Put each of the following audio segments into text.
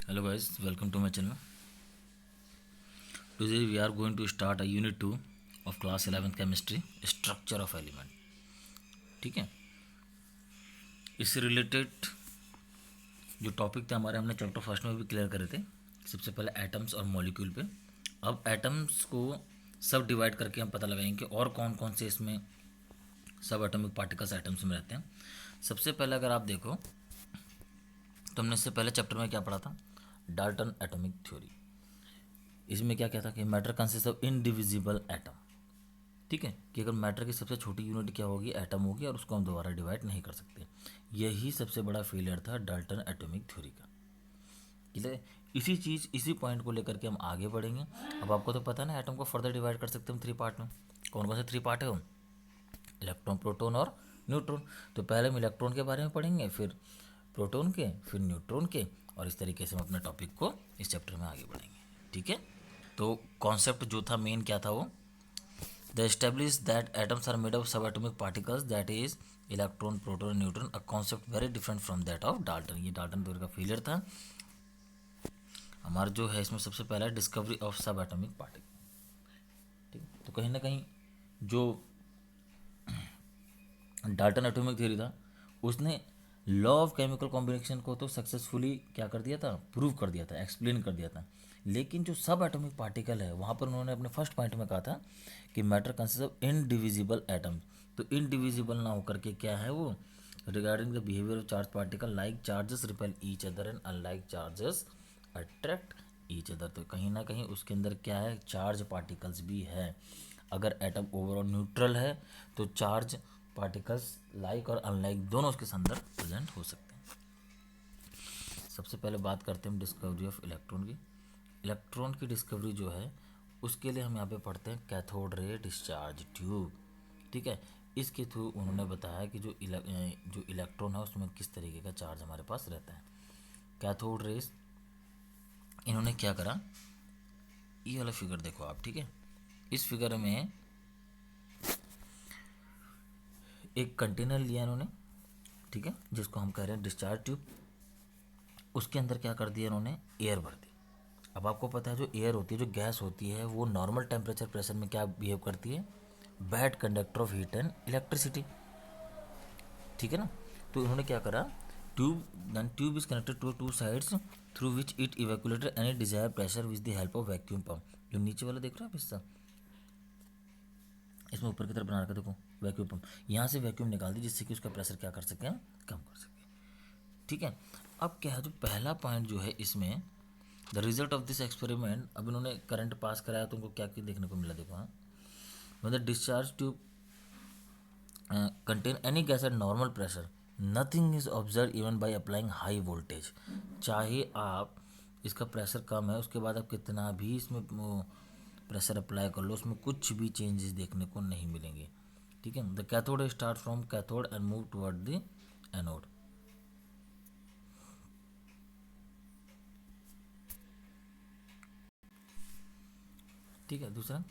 Hello guys, welcome to my channel. Today we are going to start a unit 2 of class 11th chemistry, structure of element. ठीक है, इससे related जो topic थे हमारे, हमने chapter first में भी क्लियर करे थे. सबसे पहले एटम्स और मॉलिक्यूल पे. अब एटम्स को सब डिवाइड करके हम पता लगाएंगे और कौन कौन से इसमें सब एटॉमिक पार्टिकल्स एटम्स में रहते हैं. सबसे पहले अगर आप देखो तो हमने इससे पहले चैप्टर में क्या पढ़ा था, डाल्टन एटॉमिक थ्योरी. इसमें क्या कहता कि matter consist of indivisible atom. ठीक है, कि अगर मैटर की सबसे छोटी यूनिट क्या होगी, एटम होगी, और उसको हम दोबारा डिवाइड नहीं कर सकते. यही सबसे बड़ा फेलियर था डाल्टन एटॉमिक थ्योरी का. इसलिए इसी पॉइंट को लेकर के हम आगे बढ़ेंगे. अब आपको तो पता है ना, एटम को फर्दर डिवाइड कर सकते हैं हम 3 पार्ट में. कौन कौन से 3 पार्ट है वो? इलेक्ट्रॉन, प्रोटॉन और न्यूट्रॉन. तो पहले हम इलेक्ट्रॉन के बारे में पढ़ेंगे, फिर प्रोटॉन के, फिर न्यूट्रॉन के, और इस तरीके से हम अपने टॉपिक को इस चैप्टर में आगे बढ़ेंगे. ठीक है, तो कॉन्सेप्ट जो था मेन क्या था वो, the establish that atoms are made of subatomic particles, that is electron, proton, neutron. A concept very different from that of Dalton. ये डाल्टन थ्योरी का फेलियर था हमारा. जो है इसमें सबसे पहला discovery of subatomic particle. ठीक, तो कहीं ना कहीं जो डाल्टन एटॉमिक थ्योरी था, उसने लॉ ऑफ केमिकल कॉम्बिनेशन को तो सक्सेसफुली क्या कर दिया था, प्रूव कर दिया था, एक्सप्लेन कर दिया था. लेकिन जो सब एटॉमिक पार्टिकल है, वहाँ पर उन्होंने अपने फर्स्ट पॉइंट में कहा था कि matter consist of indivisible atom. तो इनडिविजिबल ना होकर के क्या है वो, regarding the behaviour of charge particle, like charges repel each other and unlike charges attract each other. तो कहीं ना कहीं उसके अंदर क्या है, चार्ज पार्टिकल्स भी है. अगर एटम ओवरऑल न्यूट्रल है तो चार्ज पार्टिकल्स लाइक और अनलाइक दोनों उसके अंदर प्रेजेंट हो सकते हैं. सबसे पहले बात करते हैं हम डिस्कवरी ऑफ इलेक्ट्रॉन की. इलेक्ट्रॉन की डिस्कवरी जो है, उसके लिए हम यहाँ पे पढ़ते हैं कैथोड रे डिस्चार्ज ट्यूब. ठीक है, इसके थ्रू उन्होंने बताया कि जो इलेक्ट्रॉन है उसमें किस तरीके का चार्ज हमारे पास रहता है. कैथोड रेस, इन्होंने क्या करा, ये वाला फिगर देखो आप. ठीक है, इस फिगर में एक कंटेनर लिया इन्होंने, ठीक है, जिसको हम कह रहे हैं डिस्चार्ज ट्यूब. उसके अंदर क्या कर दिया इन्होंने, एयर भर दी. अब आपको पता है जो एयर होती है, जो गैस होती है, वो नॉर्मल टेम्परेचर प्रेशर में क्या बिहेव करती है, bad conductor of heat and electricity. ठीक है ना. तो इन्होंने क्या करा, tube is connected to sides through which it evacuated any desire pressure with the help of vacuum pump. जो नीचे वाला देख रहे हो आप हिस्सा, इसमें ऊपर की तरफ बना रखा, देखो वैक्यूम पंप. यहाँ से वैक्यूम निकाल दी जिससे कि उसका प्रेशर क्या कर सकें, कम कर सकें. ठीक है, अब क्या है, जो पहला पॉइंट जो है इसमें, the result of this experiment. अब इन्होंने करंट पास कराया तो उनको क्या देखने को मिला, देखो. हाँ, मतलब discharge tube contain any gas at normal pressure, nothing is observe even by applying high voltage. चाहे आप इसका प्रेशर कम है, उसके बाद आप कितना भी इसमें प्रेशर अप्लाई कर लो, उसमें कुछ भी चेंजेस देखने को नहीं मिलेंगे. ठीक है, the cathode start from cathode and move toward the anode. ठीक है, दूसरा,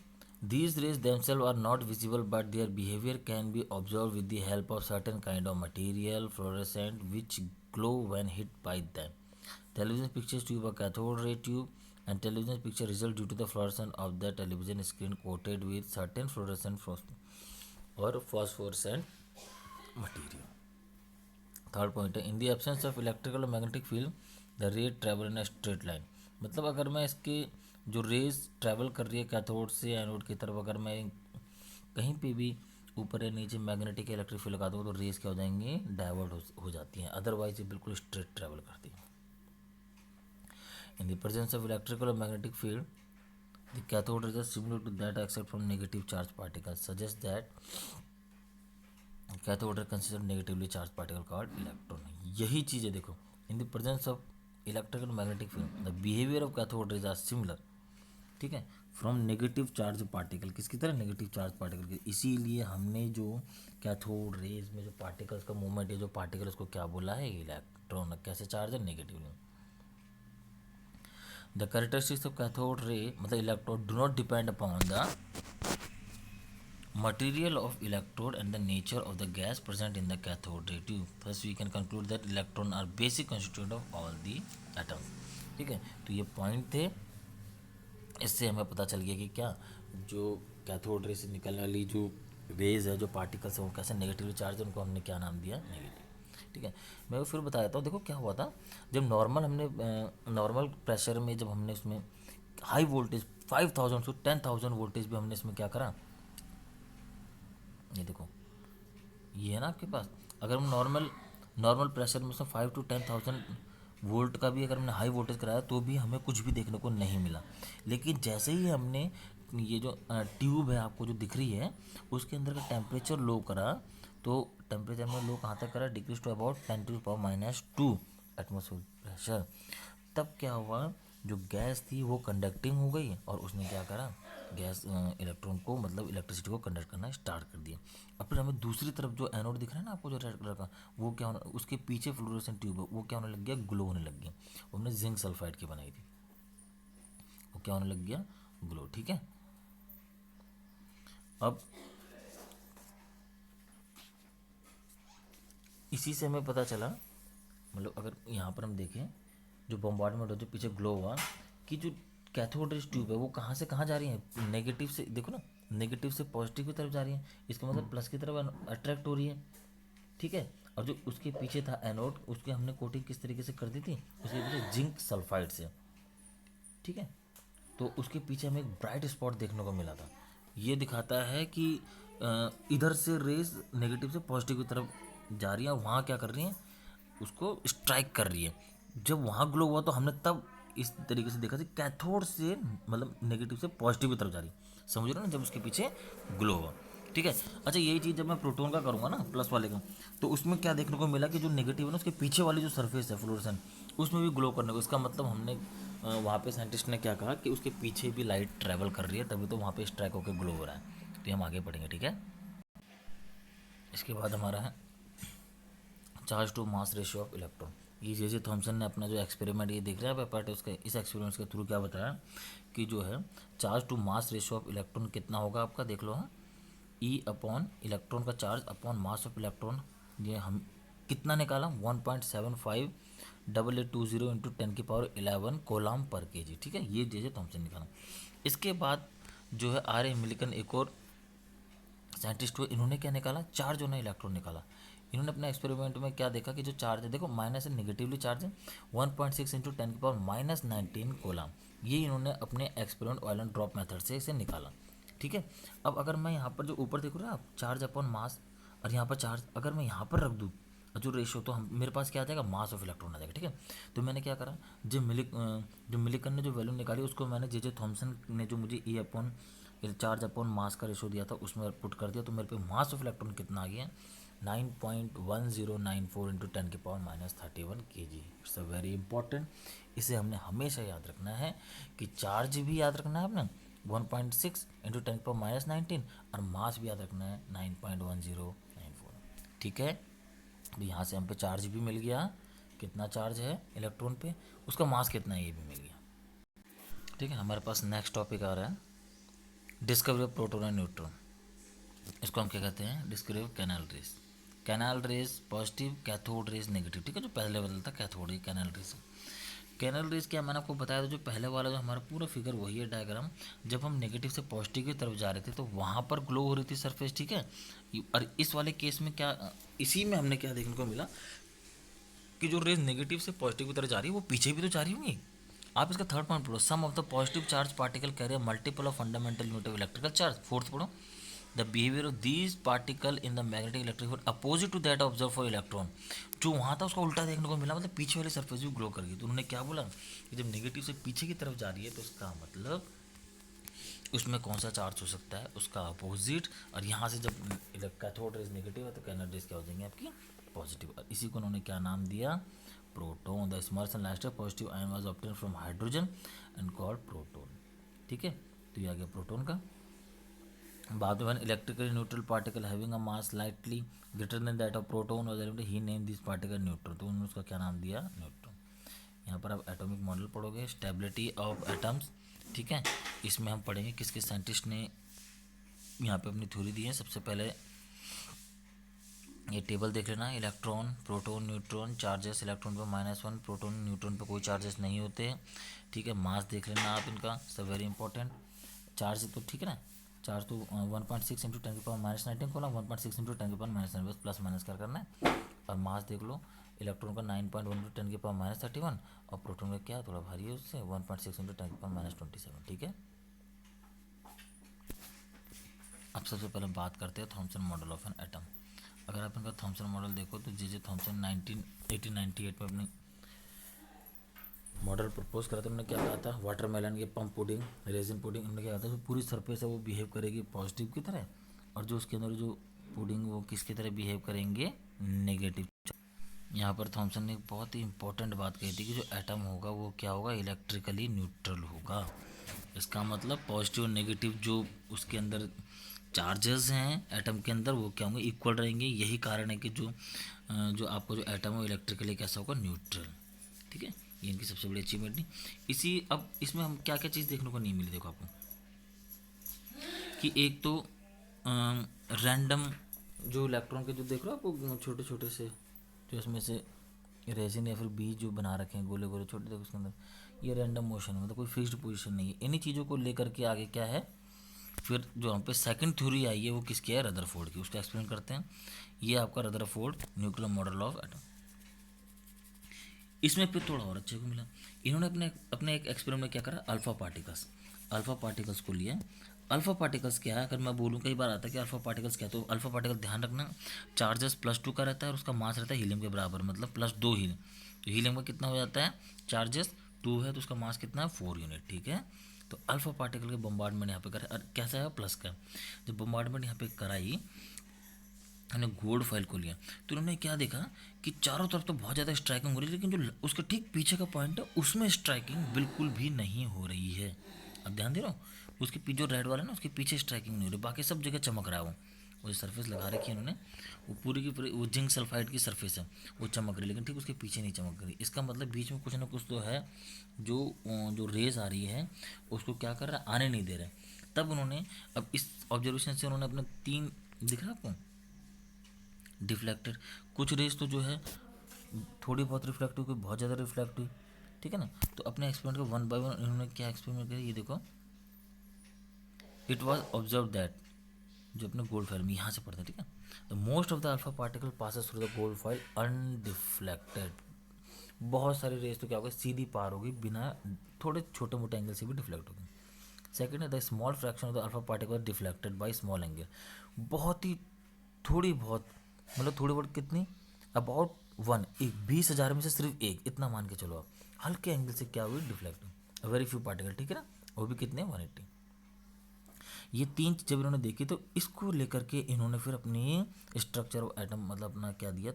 these rays themselves are not visible but their behavior can be observed with the help of certain kind of material fluorescent which glow when hit by them. Television pictures tube, a cathode ray tube, and television picture result due to the fluorescence of the television screen coated with certain fluorescent or phosphorescent material. Third point है, in the absence of electrical और magnetic field the ray travel in a straight line. मतलब अगर मैं इसके जो raise travel कर रही है कैथोड से एनोड की तरफ, अगर मैं कहीं पे भी ऊपर या नीचे मैग्नेटिक इलेक्ट्रिक फील्ड लगा दूँ तो रेज क्या हो जाएंगी, डाइवर्ट हो जाती हैं. अदरवाइज ये बिल्कुल स्ट्रेट ट्रैवल करती है. In the presence of electrical और magnetic field the cathode rays are similar to that except from negative charge particles, suggest that cathode ray consist negatively charge particle called electron. यही चीज़ है, देखो, in the presence of electrical magnetic field the behaviour of cathode rays are similar. ठीक है, from negative charge particle, किसकी तरह, negative charge particle की. इसीलिए हमने जो कैथोड रेज में जो पार्टिकल्स का मूवमेंट है, जो पार्टिकल उसको क्या बोला है, इलेक्ट्रॉन. कैसे चार्ज है, negatively. The characteristics of cathode ray मतलब electrode do not depend upon the material of electrode and the nature of the gas present in the cathode ray tube. Thus we can conclude that electrons are basic constituent of all the atoms. ठीक है, तो ये point थे। इससे हमें पता चल गया कि क्या जो कैथोड रे से निकलने वाली जो रेज है, जो पार्टिकल्स है, वो कैसे नेगेटिवली चार्ज है, उनको हमने क्या नाम दिया, नेगेटिव। ठीक है, मैं फिर बता देता हूँ। देखो क्या हुआ था, जब नॉर्मल प्रेशर में जब हमने उसमें हाई वोल्टेज 5000 से 10,000 वोल्टेज भी हमने इसमें क्या करा, ये देखो ये है ना आपके पास, अगर हम नॉर्मल प्रेशर में से 5 to 10,000 वोल्ट का भी अगर हमने हाई वोल्टेज कराया तो भी हमें कुछ भी देखने को नहीं मिला। लेकिन जैसे ही हमने ये जो ट्यूब है आपको जो दिख रही है, उसके अंदर का टेम्परेचर लो करा, तो टेम्परेचर में लो कहाँ तक करा, decrease to about 10⁻⁻² atmosphere pressure. तब क्या हुआ, जो गैस थी वो कंडक्टिंग हो गई और उसने क्या करा, गैस इलेक्ट्रॉन को मतलब इलेक्ट्रिसिटी को कंडक्ट करना स्टार्ट कर दिया। अब फिर हमें दूसरी तरफ जो एनोड दिख रहा है ना आपको, जो रेड कलर का, वो क्या होना, उसके पीछे फ्लोरोसेंट ट्यूब है, वो क्या होने लग गया, ग्लो होने लग गया। वो हमने जिंक सल्फाइड की बनाई थी, वो क्या होने लग गया, ग्लो। ठीक है, अब इसी से हमें पता चला, मतलब अगर यहाँ पर हम देखें, जो बम्बार्डमेंट हो, जो पीछे ग्लो हुआ, कि जो कैथोड रेज ट्यूब है वो कहाँ से कहाँ जा रही है, नेगेटिव से, देखो ना, नेगेटिव से पॉजिटिव की तरफ जा रही है, इसका मतलब प्लस की तरफ अट्रैक्ट हो रही है। ठीक है, और जो उसके पीछे था एनोड, उसके हमने कोटिंग किस तरीके से कर दी थी, उसके पीछे जिंक सल्फाइड से। ठीक है, तो उसके पीछे हमें एक ब्राइट स्पॉट देखने को मिला था। ये दिखाता है कि इधर से रेज नेगेटिव से पॉजिटिव की तरफ जा रही है और वहाँ क्या कर रही हैं, उसको स्ट्राइक कर रही है। जब वहाँ ग्लो हुआ तो हमने तब इस तरीके से देखा था, कैथोड से मतलब नेगेटिव से पॉजिटिव की तरफ जा रही है, समझ रहे हो ना, जब उसके पीछे ग्लो हुआ। ठीक है, अच्छा यही चीज़ जब मैं प्रोटॉन का करूँगा ना, प्लस वाले का, तो उसमें क्या देखने को मिला कि जो नेगेटिव है ना, उसके पीछे वाली जो सरफेस है फ्लोरेसेंट, उसमें भी ग्लो करने को, इसका मतलब हमने वहाँ पे साइंटिस्ट ने क्या कहा कि उसके पीछे भी लाइट ट्रैवल कर रही है, तभी तो वहाँ पे स्ट्राइक होकर ग्लो हो रहा है। तो ये हम आगे पढ़ेंगे। ठीक है, इसके बाद हमारा है charge to mass ratio of electron. ये जे थॉमसन ने अपना जो एक्सपेरिमेंट ये देख रहे हैं पार्ट, उसके इस एक्सपेरिमेंट के थ्रू क्या बताया कि जो है charge to mass ratio of electron कितना होगा आपका, देख लो। हाँ, ई अपॉन इलेक्ट्रॉन का charge upon mass of electron, ये हम कितना निकाला, 1.758820 इंटू 10⁻11 कोलाम पर केजी। ठीक है, ये जे थॉमसन निकाला। इसके बाद जो है आर ए मिलिकन एक और साइंटिस्ट हुए, इन्होंने क्या निकाला, चार्ज होना इलेक्ट्रॉन निकाला। इन्होंने अपने एक्सपेरिमेंट में क्या देखा कि जो चार्ज है, देखो माइनस है, नेगेटिवली चार्ज है, 1.6 इंटू 10⁻−19 कोलाम। ये इन्होंने अपने experiment oil and drop method से इसे निकाला। ठीक है, अब अगर मैं यहाँ पर जो ऊपर देख रहा हूँ आप, चार्ज अपॉन मास, और यहाँ पर चार्ज अगर मैं यहाँ पर रख दूँ जो रेशियो, तो हम मेरे पास क्या आ जाएगा, मास ऑफ इलेक्ट्रॉन आ जाएगा। ठीक है, तो मैंने क्या करा, जो मिलिकन ने जो वैल्यू निकाली उसको मैंने जे थॉमसन ने जो मुझे ई अपॉन चार्ज अपॉन मास का रेशो दिया था उसमें पुट कर दिया, तो मेरे पे मास ऑफ इलेक्ट्रॉन कितना आ गया, 9.1094 into 10⁻31 kg। It's a very important, इसे हमने हमेशा याद रखना है कि चार्ज भी याद रखना है अपना 1.6 इंटू 10⁻19 और मास भी याद रखना है 9.1094। ठीक है, तो यहाँ से हम पे चार्ज भी मिल गया, कितना चार्ज है इलेक्ट्रॉन पे, उसका मास कितना है ये भी मिल गया। ठीक है, हमारे पास नेक्स्ट टॉपिक आ रहा है discovery of proton and neutron. इसको हम क्या कहते हैं, discovery of canal rays. Canal rays positive, cathode rays negative. ठीक है, जो पहले बदल था कैथोड, ये कैनाल रेस। कैनाल रेस क्या मैंने आपको बताया था, जो पहले वाला जो हमारा पूरा फिगर वही है डायग्राम, जब हम नेगेटिव से पॉजिटिव की तरफ जा रहे थे तो वहाँ पर ग्लो हो रही थी सरफेस। ठीक है, और इस वाले केस में क्या, इसी में हमने क्या देखने को मिला कि जो रेज नेगेटिव से पॉजिटिव की तरफ जा रही है वो पीछे भी तो जा रही होंगी। आप इसका थर्ड पॉइंट पढ़ो, some of the positive charge particle carry multiple of fundamental unit of electrical charge. Fourth पढ़ो, the behaviour of these particle in the magnetic electric field opposite to that observe for electron. जो वहाँ था उसका उल्टा देखने को मिला, मतलब पीछे वाली सरफेस भी ग्लो कर गई। तो उन्होंने क्या बोला कि जब नेगेटिव से पीछे की तरफ जा रही है तो उसका मतलब उसमें कौन सा चार्ज हो सकता है, उसका अपोजिट। और यहाँ से जब कैथोड रेज नेगेटिव है तो कैथोड रेज क्या हो जाएंगे आपकी, पॉजिटिव। इसी को उन्होंने क्या नाम दिया, proton. The smallest and largest positive ion was obtain from hydrogen and called proton. ठीक है, तो ये आ गया प्रोटॉन का। बाद में electrically neutral particle having a mass slightly greater than that of proton was element, he name this particle neutron. तो उन्होंने उसका क्या नाम दिया, न्यूट्रॉन। यहाँ पर आप एटॉमिक मॉडल पढ़ोगे, स्टेबिलिटी ऑफ एटम्स। ठीक है, इसमें हम पढ़ेंगे किस किस साइंटिस्ट ने यहाँ पे अपनी थ्योरी दी है। सबसे पहले ये टेबल देख लेना, electron, proton, neutron, charges, electron पे -1, प्रोटॉन न्यूट्रॉन पे कोई चार्जेस नहीं होते हैं, ठीक है। मास देख लेना आप इनका, सब वेरी इंपॉर्टेंट। चार्ज तो ठीक है ना, चार्ज तो 1.6 इंटू 10⁻⁹ को ना 1.6 इंटू 10⁻⁹ बस प्लस माइनस कर करना है। और मास देख लो, इलेक्ट्रॉन का 9.1 इंटू 10⁻31 और प्रोटॉन का क्या थोड़ा भारी है उससे 1.6 इंटू 10⁻27, ठीक है। अब सबसे पहले बात करते हैं Thompson model of an atom. अगर आप इनका थॉमसन मॉडल देखो तो जे थॉमसन 1898 में अपनी मॉडल प्रपोज करा था। उन्होंने क्या कहा था, वाटरमेलन के पम्प पुडिंग, रेजिन पुडिंग, उन्होंने क्या कहा था, जो पूरी सरफेस है वो बिहेव करेगी पॉजिटिव की तरह, और जो उसके अंदर जो पुडिंग वो किसकी तरह बिहेव करेंगे, नेगेटिव। यहाँ पर थॉमसन ने एक बहुत ही इंपॉर्टेंट बात कही थी कि जो एटम होगा वो क्या होगा, इलेक्ट्रिकली न्यूट्रल होगा। इसका मतलब पॉजिटिव और नेगेटिव जो उसके अंदर चार्जेस हैं एटम के अंदर वो क्या होंगे, इक्वल रहेंगे। यही कारण है कि जो आपका जो एटम है वो इलेक्ट्रिकली कैसा होगा, न्यूट्रल, ठीक है। ये इनकी सबसे बड़ी अचीवमेंट थी। इसी अब इसमें हम क्या क्या चीज़ देखने को नहीं मिली, देखो आपको कि एक तो रैंडम जो इलेक्ट्रॉन के जो देख रहे हो आपको छोटे छोटे से, जो इसमें से रेजिन या फिर बीज जो बना रखे हैं गोले गोले छोटे, देखो उसके अंदर ये रैंडम मोशन है, मतलब कोई फिक्स्ड पोजीशन नहीं है। इन्हीं चीज़ों को लेकर के आगे क्या है, फिर जो हम पे सेकंड थ्योरी आई है वो किसकी है, रदरफोर्ड की, उसका एक्सप्लेन करते हैं। ये आपका Rutherford nuclear model of atom. इसमें फिर थोड़ा और अच्छे को मिला, इन्होंने अपने अपने एक एक्सपेरिमेंट में क्या करा, अल्फा पार्टिकल्स को लिया। अल्फा पार्टिकल्स क्या है, अगर मैं बोलूँ कई बार आता है कि अल्फा पार्टिकल्स क्या है, तो अल्फा पार्टिकल ध्यान रखना चार्जेस +2 का रहता है और उसका मास रहता है हीलियम के बराबर, मतलब +2 हीलियम। तो हीलियम का कितना हो जाता है, चार्जेस 2 है तो उसका मास कितना है, 4 यूनिट, ठीक है। तो अल्फा पार्टिकल के बम्बार्डमेंट यहाँ पे करा, और कैसा है, प्लस का। जब बम्बार्डमेंट यहाँ पे कराई, उन्होंने गोल्ड फॉइल को लिया, तो उन्होंने क्या देखा कि चारों तरफ तो बहुत ज़्यादा स्ट्राइकिंग हो रही है, लेकिन जो उसके ठीक पीछे का पॉइंट है उसमें स्ट्राइकिंग बिल्कुल भी नहीं हो रही है। अब ध्यान दे रहा हूँ, उसके पीछे जो रेड वाला है ना उसके पीछे स्ट्राइकिंग नहीं हो रही, बाकी सब जगह चमक रहा है वो जो सरफेस लगा रखी है उन्होंने, वो पूरी की पूरी वो जिंक सल्फाइड की सरफेस है, वो चमक रही है, लेकिन ठीक उसके पीछे नहीं चमक रही। इसका मतलब बीच में कुछ ना कुछ तो है, जो जो रेज आ रही है उसको क्या कर रहा है, आने नहीं दे रहा है। तब उन्होंने, अब इस ऑब्जर्वेशन से उन्होंने अपने 3, दिख रहा है आपको, डिफ्लेक्टेड, कुछ रेस तो जो है थोड़ी बहुत रिफ्लेक्ट हुई, कोई बहुत ज़्यादा रिफ्लेक्ट हुई, ठीक है ना। तो अपने एक्सपेरिमेंट को 1 बाय 1 इन्होंने क्या एक्सपेरिमेंट किया, ये देखो, इट वॉज ऑब्जर्व दैट, जो अपने गोल्ड फॉइल में यहाँ से पढ़ते हैं, ठीक है। The most of the alpha particle passes through the gold foil undeflected. बहुत सारी रेस तो क्या होगा, सीधी पार होगी बिना थोड़े छोटे मोटे एंगल से भी डिफ्लेक्ट होगी। सेकेंड है the small fraction of the alpha particle deflected by small angle. बहुत ही थोड़ी बहुत, मतलब थोड़ी बहुत कितनी, अबाउट 1, एक 20,000 में से सिर्फ एक, इतना मान के चलो आप, हल्के एंगल से क्या हुई, डिफ्लेक्ट, वेरी फ्यू पार्टिकल, ठीक है ना, वो भी कितने, 180। ये 3 चीज़ जब इन्होंने देखी तो इसको लेकर के इन्होंने फिर अपनी स्ट्रक्चर ऑफ एटम, मतलब अपना क्या दिया,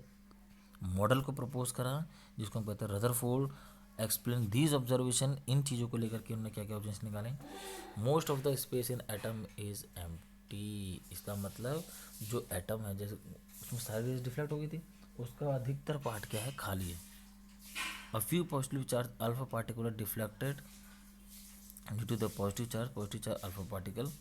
मॉडल को प्रपोज करा, जिसको हम कहते हैं रदरफोर्ड एक्सप्लेन दीज ऑब्जर्वेशन। इन चीज़ों को लेकर के उन्होंने क्या क्या ऑब्जर्वेशन निकाले, most of the space in atom is empty. इसका मतलब जो एटम है, जैसे उसमें सारी रेज डिफ्लेक्ट हो गई थी, उसका अधिकतर पार्ट क्या है, खाली है। A few positive charge alpha particular deflected due to the positive charge alpha particle,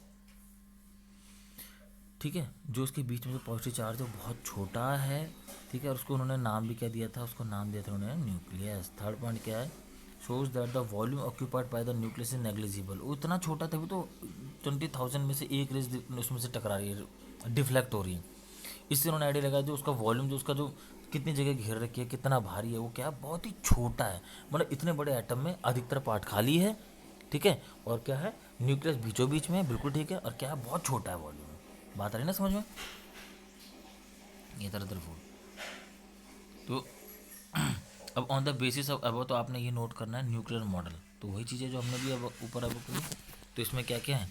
ठीक है। जो उसके बीच में जो पॉजिटिव चार्ज है वो बहुत छोटा है, ठीक है। और उसको उन्होंने नाम भी क्या दिया था, उसको नाम दिया था उन्होंने न्यूक्लियस। थर्ड पॉइंट क्या है, shows that the volume occupied by the nucleus is negligible. वो इतना छोटा था, भी तो 20,000 में से एक रेज उसमें से टकरा रही है, डिफ्लेक्ट हो रही है। इससे उन्होंने आइडिया लगाया जो उसका वॉल्यूम, जो उसका जो कितनी जगह घेर रखी है, कितना भारी है, वो क्या है, बहुत ही छोटा है। मतलब इतने बड़े एटम में अधिकतर पार्ट खाली है, ठीक है। और क्या है, न्यूक्लियस बीचों बीच में है, बिल्कुल ठीक है। और क्या है, बहुत छोटा है वॉल्यूम। बात आ रही ना समझ में, ये तरह फूड। तो अब ऑन द बेसिस ऑफ अब तो आपने ये नोट करना है न्यूक्लियर मॉडल, तो वही चीज़ें जो हमने भी अब ऊपर अब करी। तो इसमें क्या क्या है,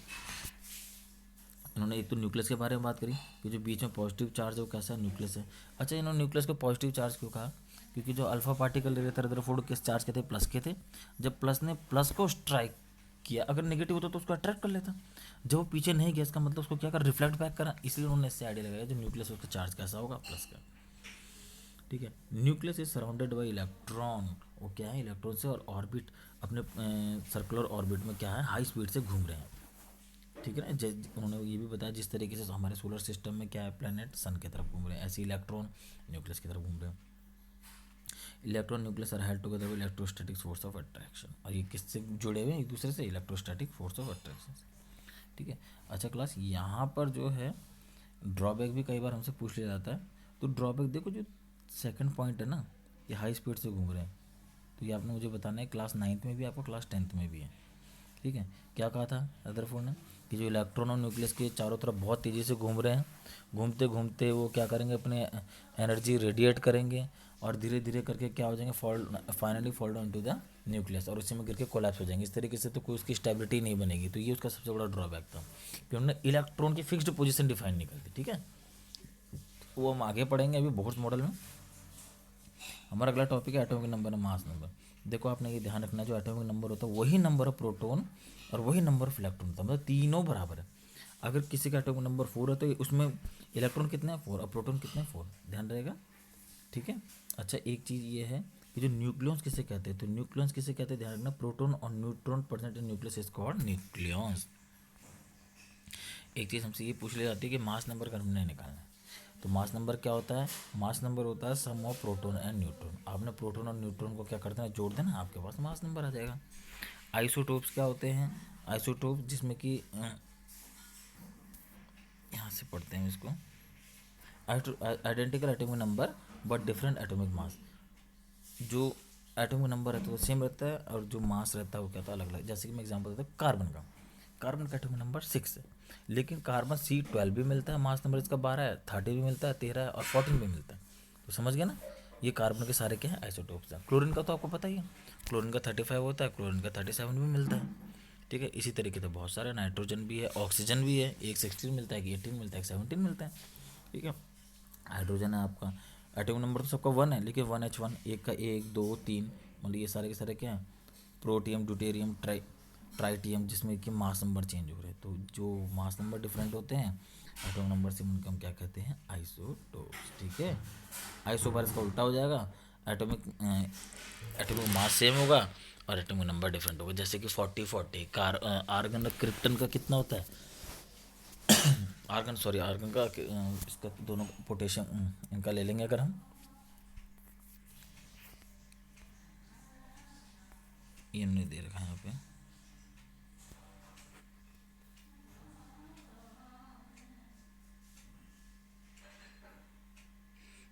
इन्होंने एक तो न्यूक्लियस के बारे में बात करी कि जो बीच में पॉजिटिव चार्ज है वो कैसा न्यूक्लियस है। अच्छा, इन्होंने न्यूक्लियस को पॉजिटिव चार्ज क्यों कहा, क्योंकि जो अल्फा पार्टिकल ले रहे थे रदरफोर्ड किस चार्ज के थे, प्लस के थे। जब प्लस ने प्लस को स्ट्राइक किया, अगर नेगेटिव होता तो उसको अट्रैक्ट कर लेता, जब वो पीछे नहीं गया इसका मतलब उसको क्या कर, रिफ्लेक्ट बैक करा। इसलिए उन्होंने इससे आइडिया लगाया जो न्यूक्लियस उसका चार्ज कैसा होगा, प्लस का, ठीक है। Nucleus is surrounded by electron, वो क्या है, इलेक्ट्रॉन से, और ऑर्बिट अपने सर्कुलर ऑर्बिट में क्या है, हाई स्पीड से घूम रहे हैं। ठीक है ना। उन्होंने ये भी बताया जिस तरीके से हमारे सोलर सिस्टम में क्या है, प्लैनेट सन की तरफ घूम रहे हैं, ऐसे इलेक्ट्रॉन न्यूक्लियस की तरफ घूम रहे हैं। Electron nucleus are held together with electrostatic force of attraction, और ये किससे जुड़े हुए हैं, एक दूसरे से, इलेक्ट्रोस्टैटिक फोर्स ऑफ अट्रैक्शन से। ठीक है। अच्छा क्लास, यहाँ पर जो है ड्रॉबैक भी कई बार हमसे पूछ लिया जाता है। तो ड्रॉबैक देखो, जो सेकंड पॉइंट है ना, ये हाई स्पीड से घूम रहे हैं, तो ये आपने मुझे बताना है, क्लास 9th में भी आपको, क्लास 10th में भी है। ठीक है। क्या कहा था रदरफोर्ड ने कि जो इलेक्ट्रॉन और न्यूक्लियस के चारों तरफ बहुत तेज़ी से घूम रहे हैं, घूमते घूमते वो क्या करेंगे, अपने एनर्जी रेडिएट करेंगे और धीरे धीरे करके क्या हो जाएंगे, finally fall down to the nucleus, और उसी में गिर के कोलैप्स हो जाएंगे। इस तरीके से तो कोई उसकी स्टेबिलिटी नहीं बनेगी। तो ये उसका सबसे बड़ा ड्रॉबैक था कि उन्होंने इलेक्ट्रॉन की फिक्स्ड पोजिशन डिफाइन नहीं कर दी। ठीक है, वो हम आगे पढ़ेंगे अभी बहुत मॉडल में। हमारा अगला टॉपिक है एटॉमिक नंबर और मास नंबर। देखो आपने ये ध्यान रखना, जो एटॉमिक नंबर होता है वही नंबर ऑफ प्रोटॉन और वही नंबर ऑफ इलेक्ट्रॉन होता है, मतलब तीनों बराबर है। अगर किसी का एटॉमिक नंबर 4 है तो उसमें इलेक्ट्रॉन कितने हैं, 4, और प्रोटॉन कितने हैं, 4, ध्यान रहेगा। ठीक है। अच्छा, एक चीज़ ये है कि जो न्यूक्लियॉन्स किसे कहते हैं, तो न्यूक्लियॉन्स किसे कहते हैं, ध्यान रखना, प्रोटॉन और neutron present in nucleus is called nucleons. एक चीज़ हमसे ये पूछ ली जाती है कि मास नंबर का हमने निकालना है, तो मास नंबर क्या होता है, मास नंबर होता है सम ऑफ प्रोटॉन एंड न्यूट्रॉन। आपने प्रोटॉन और न्यूट्रॉन को क्या करते हैं, जोड़ देना, आपके पास मास नंबर आ जाएगा। आइसोटोप्स क्या होते हैं, आइसोटोप जिसमें कि यहाँ से पढ़ते हैं इसको, identical atomic number but different atomic mass. जो एटॉमिक नंबर रहता है वो सेम रहता है, और जो मास रहता है वो क्या होता है, अलग अलग। जैसे कि मैं एग्जांपल देता हूँ कार्बन का, कार्बन का एटॉमिक नंबर 6 है, लेकिन कार्बन C12 भी मिलता है, मास नंबर इसका 12 है, 30 भी मिलता है, 13 है, और 14 भी मिलता है। तो समझ गए ना, ये कार्बन के सारे क्या है, आइसोटोप्स हैं। क्लोरीन का तो आपको पता ही है, क्लोरीन का 35 होता है, क्लोरीन का 37 भी मिलता है। ठीक है। इसी तरीके से बहुत सारे, नाइट्रोजन भी है, ऑक्सीजन भी है, एक 16 मिलता है, एक 18 मिलता है, एक 17 मिलता है। ठीक है। हाइड्रोजन है आपका, एटॉमिक नंबर तो सबका 1 है, लेकिन 1H1, एक का 1 2 3, मतलब ये सारे के सारे क्या हैं, प्रोटियम, ड्यूटेरियम, ट्राइटियम, जिसमें कि मास नंबर चेंज हो रहे हैं। तो जो मास नंबर डिफरेंट होते हैं एटॉमिक नंबर से, उनको हम क्या कहते हैं, आइसोटोप्स। ठीक है। आइसोबार इसका उल्टा हो जाएगा, एटॉमिक एटॉमिक मास सेम होगा और एटॉमिक नंबर डिफरेंट होगा। जैसे कि 40 आर्गन और क्रिप्टन का कितना होता है, आर्गन का इसका दोनों पोटेशियम, इनका ले लेंगे अगर हम, ये नहीं दे रखा है यहाँ पे,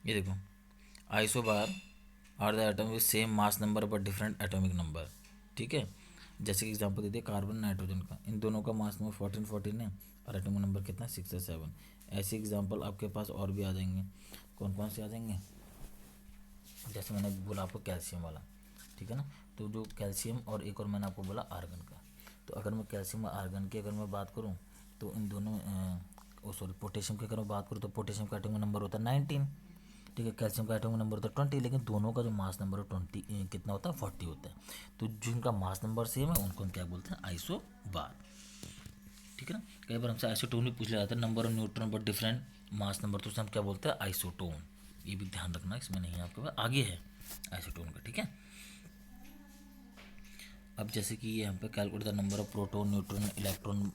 ये देखो, isobar are the atom with same mass number but different atomic number. ठीक है। जैसे कि एग्जांपल दे दिए कार्बन नाइट्रोजन का, इन दोनों का मास नंबर 14 है और एटॉमिक नंबर कितना, 6 या 7। ऐसे एग्जांपल आपके पास और भी आ जाएंगे। कौन कौन से आ जाएंगे, जैसे मैंने बोला आपको कैल्शियम वाला, ठीक है ना। तो जो कैल्शियम, और एक और मैंने आपको बोला आर्गन का। तो अगर मैं कैल्शियम और आर्गन की अगर मैं बात करूँ, तो इन दोनों पोटेशियम की अगर मैं बात करूँ, तो पोटेशियम का एटॉमिक नंबर होता है 19। ठीक है। कैल्शियम का एटॉमिक नंबर होता है 20, लेकिन दोनों का जो मास नंबर है 20 कितना होता है, 40 होता है। तो जिनका मास नंबर सेम है उनको हम क्या बोलते हैं, आइसोबार। ठीक है ना। कई बार हमसे आइसोटोन भी पूछ लिया जाता है, number of neutron but different mass number, तो उसे हम क्या बोलते हैं, आइसोटोन। ये भी ध्यान रखना, इसमें नहीं है आपके पास, आगे है आइसोटोन का। ठीक है। अब जैसे कि ये हम पे calculate the number of proton, neutron, electron,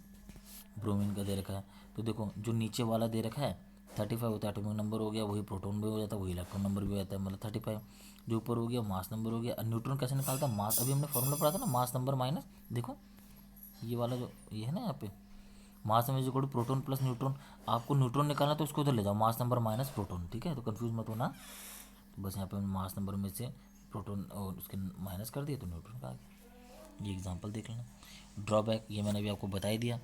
bromine का दे रखा है। तो देखो जो नीचे वाला दे रखा है 35 होता है, एटॉमिक नंबर हो गया, वही प्रोटॉन भी हो जाता है, वही इलेक्ट्रॉन नंबर भी हो जाता है, मतलब 35। जो ऊपर हो गया मास नंबर हो गया। न्यूट्रॉन कैसे निकालता है, मास, अभी हमने फॉर्मूला पढ़ा था ना, मास नंबर माइनस, देखो ये वाला जो ये है ना यहाँ पे, mass number equal to proton plus neutron. आपको न्यूट्रॉन निकालना तो उसको उधर ले जाओ, मास नंबर माइनस प्रोटॉन। ठीक है। तो कंफ्यूज मत होना, तो बस यहाँ पे मास नंबर में से प्रोटॉन और उसके माइनस कर दिए तो न्यूट्रॉन का आ गया। ये एग्जांपल देख लेना। ड्रॉबैक ये मैंने अभी आपको बता ही दिया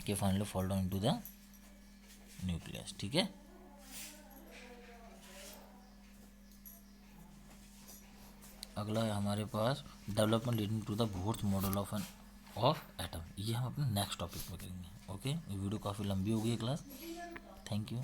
कि finally fall down into the nucleus. ठीक है। अगला है हमारे पास development leading to the Bohr model of an of atom. ये हम अपने नेक्स्ट टॉपिक में करेंगे। ओके। ये वीडियो काफ़ी लंबी हो गई है क्लास। Thank you.